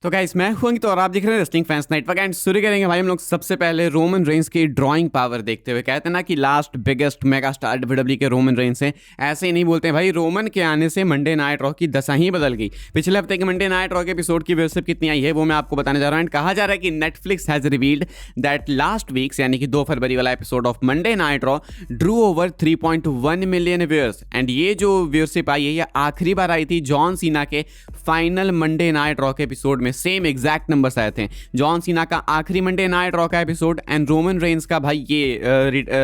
तो गाइस मैं हूं अंकित और आप देख रहे हैं रेसलिंग फैंस नेटवर्क एंड शुरू करेंगे भाई हम लोग सबसे पहले रोमन रेंस की ड्राइंग पावर देखते हुए। कहते हैं ना कि last biggest mega star WWE के रोमन रेंस हैं, ऐसे ही नहीं बोलते हैं भाई। रोमन के आने से मंडे नाइट रॉ की दशा ही बदल गई। पिछले हफ्ते के मंडे नाइट रॉ के एपिसोड की व्यूअरशिप कितनी आई है वो मैं आपको बताने जा रहा हूं। एंड कहा जा रहा है कि Netflix has revealed that last weeks यानी कि 2 फरवरी वाला episode of Monday night raw Drew over 3.1 million viewers. And ये जो व्यूअरशिप आई है ये आखिरी बार आई थी जॉन सीना के फाइनल मंडे नाइट रॉ के एपिसोड में। सेम एग्जैक्ट नंबर्स आए थे। जॉन सीना का आखिरी मंडे नाइट रॉ का एपिसोड एंड रोमन रेंस का भाई ये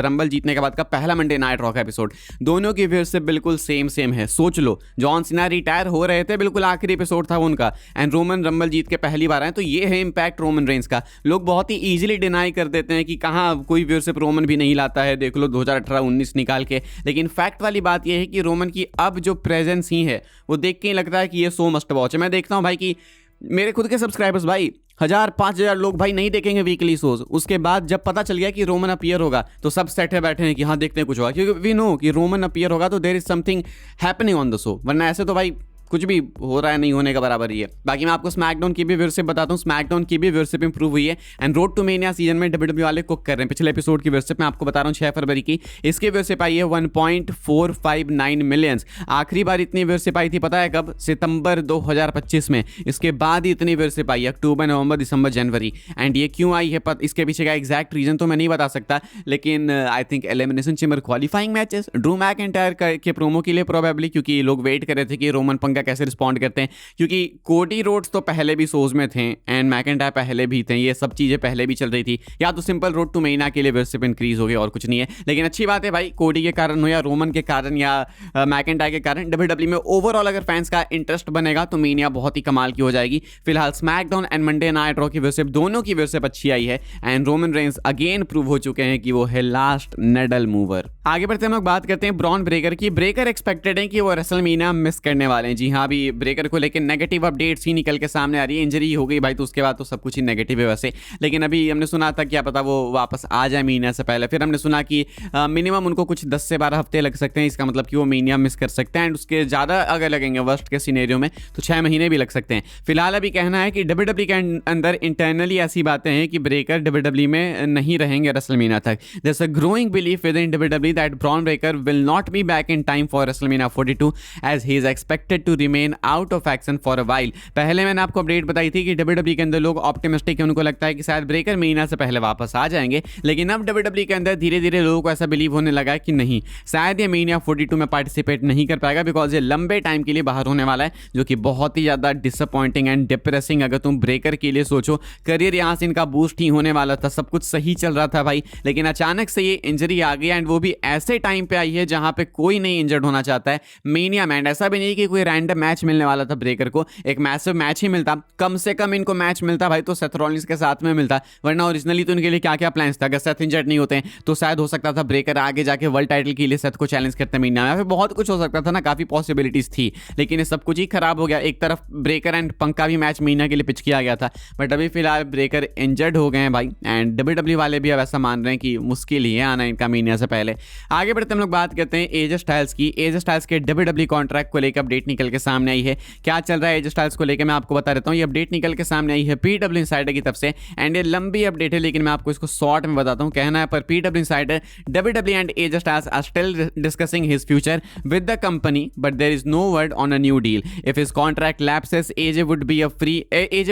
रंबल जीतने के बाद का पहला मंडे नाइट रॉ का एपिसोड, दोनों की व्यूअरशिप बिल्कुल सेम है। सोच लो, जॉन सीना रिटायर हो रहे थे, बिल्कुल आखिरी एपिसोड था उनका, एंड रोमन रंबल जीत के पहली बार आए। तो ये है इंपैक्ट रोमन रेंस का। लोग बहुत ही इजीली डिनाई कर देते हैं कि कहाँ कोई व्यूअरशिप रोमन भी नहीं लाता है, देख लो 2018-19 निकाल के। लेकिन फैक्ट वाली बात यह है कि रोमन की अब जो प्रेजेंस ही है वो देख के ही लगता है कि ये सो मस्ट वॉच है। मैं देखता हूँ भाई कि मेरे खुद के सब्सक्राइबर्स भाई 1000-5000 लोग भाई नहीं देखेंगे वीकली शोज। उसके बाद जब पता चल गया कि रोमन अपीयर होगा तो सब सेट है बैठे हैं कि हाँ देखते हैं कुछ होगा, क्योंकि वी नो कि रोमन अपीयर होगा तो there is something happening on the show. वरना ऐसे तो भाई कुछ भी हो रहा है नहीं होने का बराबर ही है। बाकी मैं आपको स्मैकडाउन की भी व्यूअरशिप बताता हूँ। स्मैकडाउन की भी व्यूअरशिप इंप्रूव हुई है and road to mania season में डब्ल्यूडब्ल्यूई वाले कुक कर रहे हैं। पिछले एपिसोड की व्यूअरशिप मैं आपको बता रहा हूँ 6 फरवरी की, इसकी व्यूअरशिप आई है 1.459 मिलियंस। आखिरी बार इतनी व्यूअरशिप आई थी पता है कब? सितंबर 2025 में। इसके बाद ही इतनी व्यूअरशिप आई है अक्टूबर, नवंबर, दिसंबर, जनवरी। एंड ये क्यों आई है इसके पीछे का एग्जैक्ट रीजन तो मैं नहीं बता सकता, लेकिन I think elimination chamber qualifying matches, Drew McIntyre के प्रोमो के लिए प्रोबेबली, क्योंकि लोग वेट कर रहे थे कि रोमन पंगा कैसे रिस्पॉन्ड करते हैं। क्योंकि कोडी रोड्स तो पहले भी शोज में थे एंड मैकइंटायर पहले भी थे, ये सब चीजें पहले भी चल रही थी। या तो सिंपल रोड टू मेनिया के लिए व्यूअरशिप इंक्रीज हो गई और कुछ नहीं है। लेकिन अच्छी बात है भाई, कोडी के कारण हो या रोमन के कारण या मैकइंटायर के कारण, डब्ल्यूडब्ल्यूई में ओवरऑल अगर फैंस का इंटरेस्ट बनेगा तो मेनिया बहुत ही कमाल की हो जाएगी। फिलहाल SmackDown and Monday night raw की व्यूअरशिप, दोनों की व्यूअरशिप अच्छी आई है and Roman Reigns again prove हो चुके हैं कि वो है लास्ट नेडल मूवर। आगे बढ़ते हम लोग बात करते हैं ब्रॉन ब्रेकर की। ब्रेकर एक्सपेक्टेड है कि वो रेसलमेनिया मिस करने वाले हैं। जी हाँ, अभी ब्रेकर को लेकर नेगेटिव अपडेट्स ही निकल के सामने आ रही है। इंजरी हो गई भाई तो उसके बाद तो सब कुछ ही नेगेटिव है वैसे। लेकिन अभी हमने सुना था क्या पता वो वापस आ जाए मीनिया से पहले। फिर हमने सुना कि मिनिमम उनको कुछ 10 से 12 हफ्ते लग सकते हैं। इसका मतलब कि वो मीनिया मिस कर सकते हैं एंड उसके ज़्यादा अगर लगेंगे वर्स्ट के सिनेरियो में तो 6 महीने भी लग सकते हैं। फिलहाल अभी कहना है कि डब्ल्यूडब्ल्यूई के अंदर इंटरनली ऐसी बातें हैं कि ब्रेकर डब्ल्यूडब्ल्यूई में नहीं रहेंगे रेसलमेनिया तक। There is a growing belief within WWE that Bron Breakker will not be back in time for WrestleMania 42 as he is expected to remain out of action for a while. पहले मैंने आपको update बताई थी कि WWE के अंदर लोग optimistic है, उनको लगता है कि शायद ब्रेकर महीना से पहले वापस आ जाएंगे। लेकिन अब डब्ल्यूडब्ल्यूई के अंदर धीरे धीरे लोगों को ऐसा बिलीव होने लगा है कि नहीं, शायद ये महीना 42 में पार्टिसिपेट नहीं कर पाएगा बिकॉज ये लंबे टाइम के लिए बाहर होने वाला है, जो कि बहुत ही ज़्यादा डिसअपॉइंटिंग एंड डिप्रेसिंग अगर तुम ब्रेकर के लिए सोचो। करियर यहाँ से इनका बूस्ट ही होने वाला था, सब कुछ सही चल रहा था भाई, लेकिन अचानक से ये इंजरी आ गई एंड वो भी ऐसे टाइम पे आई है जहाँ पे कोई नहीं इंजर्ड होना चाहता है मेनिया में। ऐसा भी नहीं कि कोई रैंडम मैच मिलने वाला था ब्रेकर को, एक मैसिव मैच ही मिलता। कम से कम इनको मैच मिलता भाई तो सेथ रॉलिंस के साथ में मिलता, वरना ओरिजिनली तो इनके लिए क्या क्या प्लान्स था। अगर सेथ इंजर्ड नहीं होते तो शायद हो सकता था ब्रेकर आगे जाके वर्ल्ड टाइटल के लिए सेथ को चैलेंज करते महीना में, फिर बहुत कुछ हो सकता था ना, काफी पॉसिबिलिटीज थी। लेकिन ये सब कुछ ही खराब हो गया। एक तरफ ब्रेकर एंड पंक का भी मैच महीना के लिए पिच किया गया था, बट अभी फिलहाल ब्रेकर इंजर्ड हो गए हैं भाई एंड डब्ल्यूडब्ल्यूई वाले भी अब ऐसा मान रहे हैं कि मुश्किल ही है आना इनका महीना से पहले। आगे बढ़ते हम लोग बात करते हैं एजे स्टाइल्स की। एजे स्टाइल्स के डब्ल्यूडब्ल्यूई कॉन्ट्रैक्ट को लेकर अपडेट निकल के सामने आई है। क्या चल रहा है एजे स्टाइल्स को लेकर मैं आपको बता देता हूँ। ये अपडेट निकल के सामने आई है पीडब्ल्यू इनसाइडर की तरफ से एंड ये लंबी अपडेट है लेकिन मैं आपको इसको शॉर्ट में बताता हूँ। कहना है पर PW insider WWE and AJ Styles are still discussing his future with the company but there is no word on a new deal. If his contract lapses AJ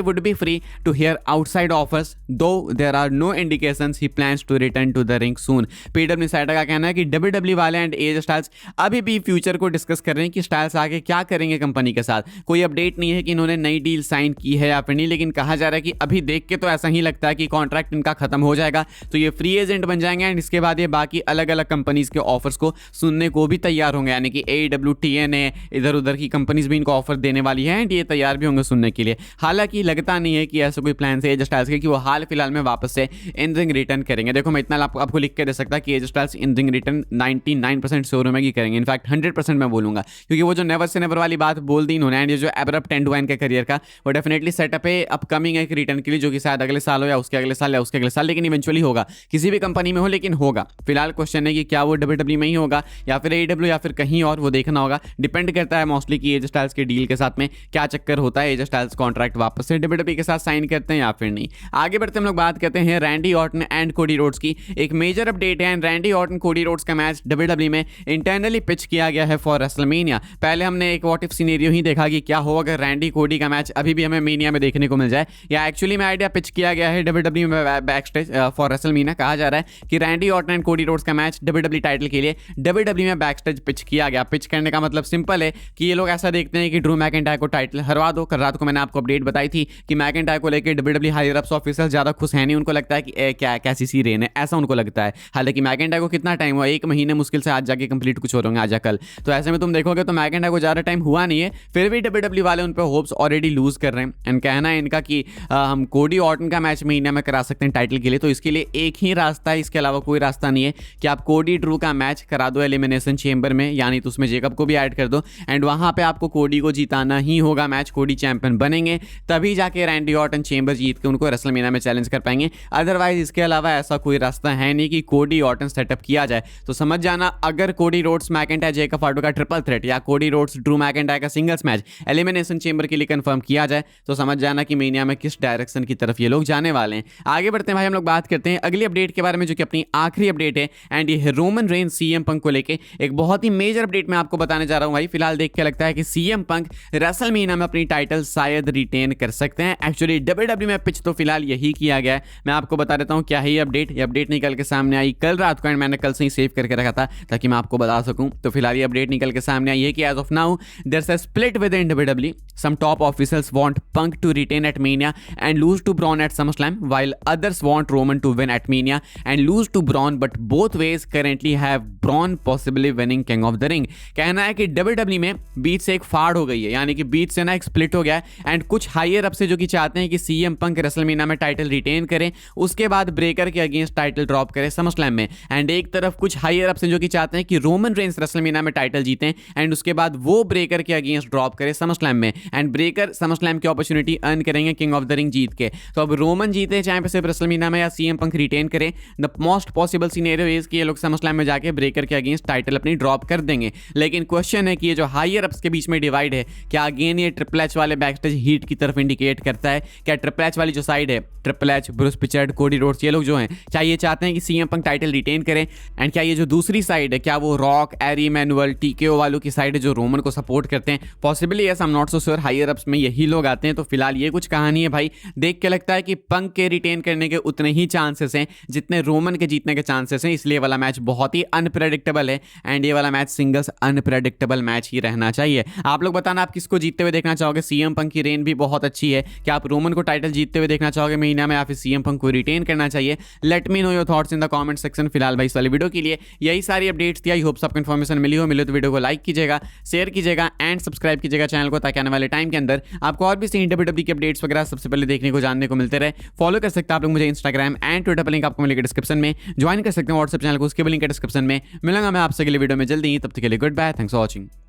would be free to hear outside offers, though there are no indications he plans to return to the ring soon। PW insider का कहना है कि WWE वाले and AJ styles अभी भी future को discuss कर रहे हैं कि स्टाइल्स आगे क्या करेंगे कंपनी के साथ। कोई अपडेट नहीं है कि इन्होंने नई डील साइन की है या फिर नहीं, लेकिन कहा जा रहा है कि अभी देख के तो ऐसा ही लगता है कि कॉन्ट्रैक्ट इनका खत्म हो जाएगा तो ये फ्री एजेंट बन जाएंगे एंड इसके बाद ये बाकी अलग अलग कंपनीज के ऑफर्स को सुनने को भी तैयार होंगे। यानी कि AEW, TNA, इधर उधर की कंपनीज भी इनको ऑफर देने वाली है एंड ये तैयार भी होंगे सुनने के लिए। हालांकि लगता नहीं है कि ऐसा कोई प्लान है एजे स्टाइल्स के कि वो हाल फिलहाल में वापस से इन रिंग रिटर्न करेंगे। देखो मैं इतना आपको लिख के दे सकता कि AJ Styles in ring return 99% sure में कि करेंगे, इनफैक्ट 100% मैं बोलूंगा, क्योंकि वो जो नेवर से नेवर वाली बात बोल दी इन्होंने, एंड ये जो एब्रप्ट एंड हुआ इनके करियर का, वो डेफिनेटली सेटअप है अपकमिंग एक रिटर्न के लिए, जो कि शायद अगले साल हो या उसके अगले साल या उसके अगले साल, लेकिन इवेंचुअली होगा, किसी भी कंपनी में हो लेकिन होगा। फिलहाल क्वेश्चन है कि क्या वो WWE में ही होगा या फिर AEW या फिर कहीं और, वो देखना होगा। डिपेंड करता है मोस्टली कि एज स्टाइल्स के डील के साथ में क्या चक्कर होता है, एज स्टाइल्स कॉन्ट्रैक्ट वापस से WWE के साथ साइन करते हैं या फिर नहीं। आगे बढ़ते हम लोग बात करते हैं Randy Orton and Cody Rhodes की। एक मेजर अपडेट है, and Randy Orton Cody Rhodes का मैच WWE में इंटरनली पिच किया गया है फॉर रेसलमेनिया। पहले हमने एक व्हाट इफ सिनेरियो ही देखा कि क्या हो अगर रैंडी कोडी का मैच अभी भी हमें मेनिया में देखने को मिल जाए, या एक्चुअली में आइडिया पिच किया गया है WWE में बैक स्टेज फॉर रेसलमेनिया। कहा जा रहा है कि Randy Orton and Cody Rhodes का मैच WWE टाइटल के लिए WWE में बैक स्टेज पिच किया गया। पिच करने का मतलब सिंपल है कि ये लोग ऐसा देखते हैं कि ड्रू मैकिंटायर को टाइटल हरवा दो। कल रात को मैंने आपको अपडेट बताई थी कि मैकिंटायर को लेकर WWE हायर अप्स ऑफिसर्स ज्यादा खुश है नहीं, उनको लगता है कि क्या कैसी सी रेन है, ऐसा उनको लगता है। हालांकि मैकिंटायर को कितना टाइम हुआ, 1 महीने मुश्किल से आज जाके कंप्लीट कुछ हो रहे होंगे आज या कल, तो ऐसे में तुम देखोगे तो मैकिंटायर को ज्यादा टाइम हुआ नहीं है, फिर भी WWE वाले उन पर होप्स ऑलरेडी लूज कर रहे हैं। एंड कहना है इनका कि हम कोडी ऑर्टन का मैच महीने में करा सकते हैं टाइटल के लिए, तो इसके लिए एक ही रास्ता है, इसके अलावा कोई रास्ता नहीं है कि आप कोडी ड्रू का मैच करा दो एलिमिनेशन चेंबर में, यानी तो उसमें जेकब को भी ऐड कर दो, एंड वहां पे आपको कोडी को जिताना ही होगा मैच, कोडी चैंपियन बनेंगे तभी जाके रैंडी ऑर्टन चेंबर जीत के उनको रेसलमेनिया में चैलेंज कर पाएंगे। अदरवाइज इसके अलावा ऐसा कोई रास्ता है नहीं कि कोडी ऑर्टन सेटअप किया जाए। तो समझ जाना, अगर कोडी रोड्स मैकिंटायर जेकब फार्डो का ट्रिपल थ्रेट या कोडी रोड्स ड्रू मैकिंटायर का सिंगल्स मैच एलिमिनेशन चेंबर के लिए कंफर्म किया जाए, तो समझ जाना कि मेनिया में किस डायरेक्शन की तरफ ये लोग जाने वाले हैं। आगे बढ़ते हैं भाई, हम लोग बात करते हैं अगली अपडेट के बारे में, जो कि अपनी आखिरी अपडेट है, एंड ये रोमन रेंस सीएम पंक को लेके एक बहुत ही मेजर अपडेट मैं आपको बताने जा रहा हूं भाई। फिलहाल देख के लगता है कि सीएम पंक रेसलमेनिया में अपनी टाइटल शायद रिटेन कर सकते हैं। एक्चुअली WWE में पिच तो फिलहाल यही किया गया है। मैं आपको बता देता हूं क्या है ये अपडेट। ये अपडेट निकल के सामने आई कल रात को, एंड मैंने कल से ही सेव करके रखा था ताकि मैं आपको बता सकूं। तो फिलहाल ये अपडेट निकल के सामने आई है कि as of now there is a split within WWE। Some top officials want Punk to retain at Mania and lose to Bron at SummerSlam, while others want Roman to win at Mania and lose to Bron, but both ways currently have Bron possibly winning king of the ring. कहना है कि WWE में बीच से एक फाड़ हो गई है, यानी कि बीच से ना एक स्प्लिट हो गया है, एंड कुछ हायर अप से जो कि चाहते हैं कि सीएम पंक रेसलमेनिया में टाइटल रिटेन करें, उसके बाद ब्रेकर के अगेंस्ट टाइटल ड्रॉप करें समरस्लैम में। एंड एक तरफ कुछ हायर अप से जो कि चाहते हैं कि रोमन रेंस रेसलमेनिया में टाइटल जीतें, एंड उसके बाद वो ब्रेकर के अगेंस्ट ड्रॉप करें समरस्लैम में, एंड ब्रेकर समरस्लैम की अपॉर्चुनिटी अर्न करेंगे किंग ऑफ द रिंग जीत के। तो अब रोमन जीते चाहे पे सिर्फ रेसलमेनिया में या सीएम पंक रिटेन करें, the most possible scenario is कि ये लोग समरस्लैम में जाके ब्रेकर के अगेंस्ट टाइटल अपनी ड्रॉप कर देंगे। लेकिन क्वेश्चन है कि ये जो हायर अप्स के बीच में डिवाइड है, क्या अगेन ये ट्रिपल एच वाले बैकस्टेज हीट की तरफ इंडिकेट करता है? क्या ट्रिपल एच वाली जो साइड है, triple H, Bruce पिचर्ड, Cody Rhodes, ये लोग जो हैं, क्या ये चाहते हैं कि सीएम पंक टाइटल रिटेन करें? एंड क्या ये जो दूसरी साइड है, क्या वो रॉक, एरी मैनुअल, टीकेओ वालों की साइड है जो रोमन को सपोर्ट करते हैं? Possibly yes, I am not so sure. Higher ups में यही लोग आते हैं। तो फिलहाल ये कुछ कहानी है भाई। देख के लगता है कि पंक के रिटेन करने के उतने ही चांसेस हैं जितने रोमन के जीतने के चांसेस हैं, इसलिए वाला मैच बहुत ही अनप्रेडिक्टेबल है, एंड ये वाला मैच सिंगल्स अनप्रेडिक्टेबल मैच ही रहना चाहिए। आप लोग बताना आप किसको जीतते हुए देखना चाहोगे? सीएम पंक की रेन भी बहुत अच्छी है, क्या आप रोमन को टाइटल जीतते हुए देखना चाहोगे महीना में, या फिर सीएम पंक को रिटेन करना चाहिए? Let me know your thoughts in the comment section. फिलहाल भाई इस वाली वीडियो के लिए यही सारी अपडेट्स थी। आई होप आपको इन्फॉर्मेशन मिले तो वीडियो को लाइक कीजिएगा, शेयर कीजिएगा एंड सब्सक्राइब कीजिएगा चैनल को, ताकि आने वाले टाइम के अंदर आपको और भी WWE की अपडेट्स वगैरह सबसे पहले देखने को जानने को मिलते रहे। फॉलो कर सकते हैं आप लोग मुझे इंस्टाग्राम एंड ट्विटर पर, लिंक आपको मिलेगा डिस्क्रिप्शन में। ज्वाइन कर सकते हैं व्हाट्सएप चैनल को, उसके भी लिंक है डिस्क्रिप्शन में। मिलूंगा मैं आपसे अगले वीडियो में जल्दी ही, तब तक के लिए goodbye, thanks for watching.